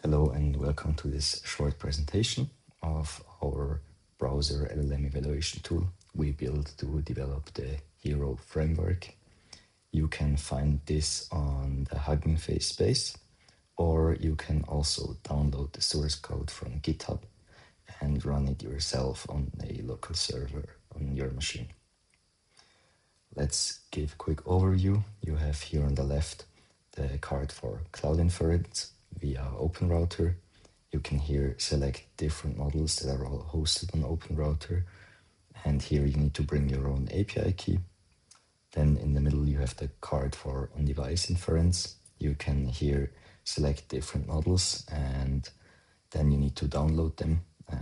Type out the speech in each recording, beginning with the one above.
Hello and welcome to this short presentation of our browser LLM evaluation tool we built to develop the Hero framework. You can find this on the Hugging Face space, or you can also download the source code from GitHub and run it yourself on a local server on your machine. Let's give a quick overview. You have here on the left the card for cloud inference via OpenRouter. You can here select different models that are all hosted on OpenRouter. And here you need to bring your own API key. Then in the middle you have the card for on-device inference. You can here select different models and then you need to download them.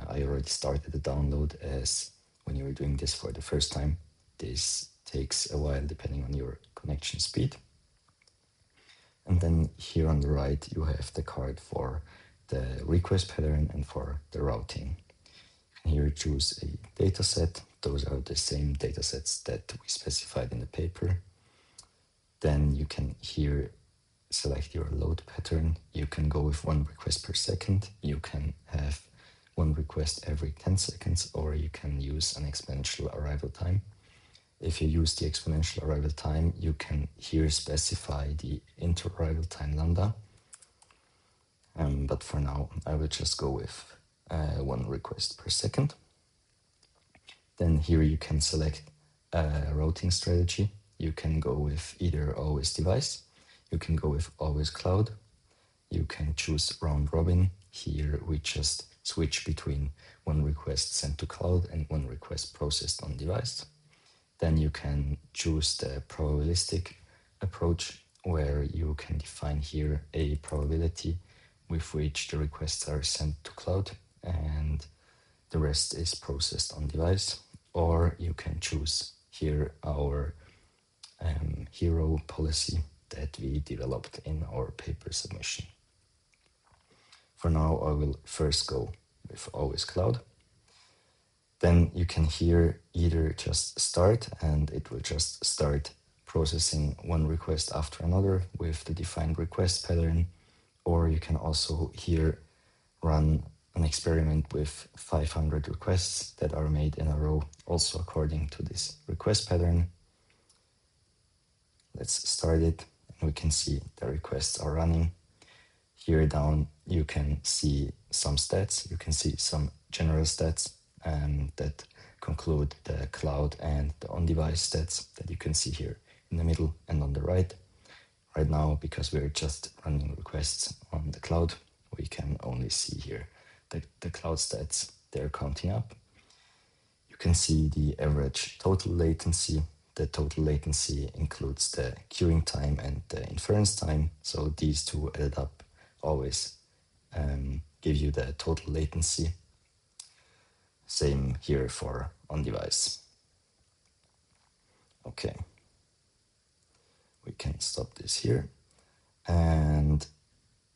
I already started the download, as when you are doing this for the first time, this takes a while depending on your connection speed. And then here on the right, you have the card for the request pattern and for the routing. You can here choose a dataset. Those are the same datasets that we specified in the paper. Then you can here select your load pattern. You can go with 1 request per second. You can have 1 request every 10 seconds, or you can use an exponential arrival time. If you use the exponential arrival time, you can here specify the inter-arrival time lambda. But for now, I will just go with 1 request per second. Then here you can select a routing strategy. You can go with either always device. You can go with always cloud. You can choose round robin. Here we just switch between 1 request sent to cloud and 1 request processed on device. Then you can choose the probabilistic approach, where you can define here a probability with which the requests are sent to cloud and the rest is processed on device. Or you can choose here our Hero policy that we developed in our paper submission. For now, I will first go with always cloud. Then you can here either just start and it will just start processing 1 request after another with the defined request pattern, or you can also here run an experiment with 500 requests that are made in a row, also according to this request pattern. Let's start it, and we can see the requests are running. Here down, you can see some stats. You can see some general stats that conclude the cloud and the on-device stats that you can see here in the middle and on the right. Right now, because we're just running requests on the cloud, we can only see here the cloud stats. They're counting up. You can see the average total latency. The total latency includes the queuing time and the inference time. So these two added up always give you the total latency. Same here for on-device. Okay, we can stop this here. And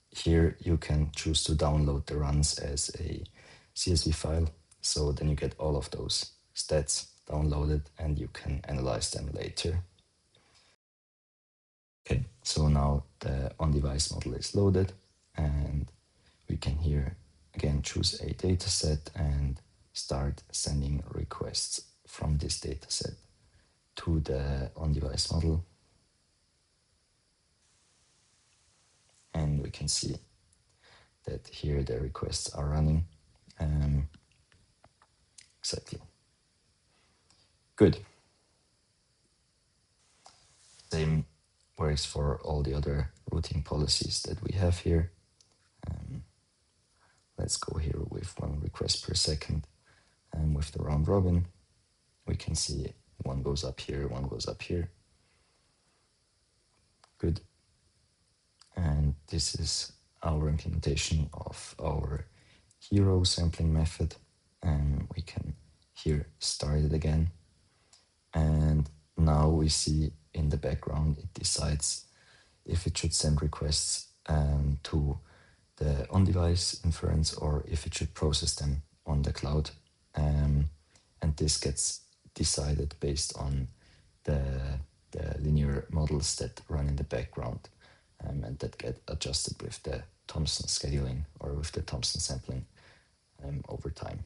here you can choose to download the runs as a CSV file. So then you get all of those stats downloaded and you can analyze them later. Okay, so now the on-device model is loaded and we can here again choose a dataset and start sending requests from this dataset to the on-device model. And we can see that here the requests are running. Exactly. Good. Same works for all the other routing policies that we have here. Let's go here with 1 request per second. And with the round robin, we can see 1 goes up here, 1 goes up here. Good. And this is our implementation of our Hero sampling method. And we can here start it again. And now we see in the background, it decides if it should send requests to the on-device inference or if it should process them on the cloud. And this gets decided based on the linear models that run in the background and that get adjusted with the Thompson scheduling or with the Thompson sampling over time.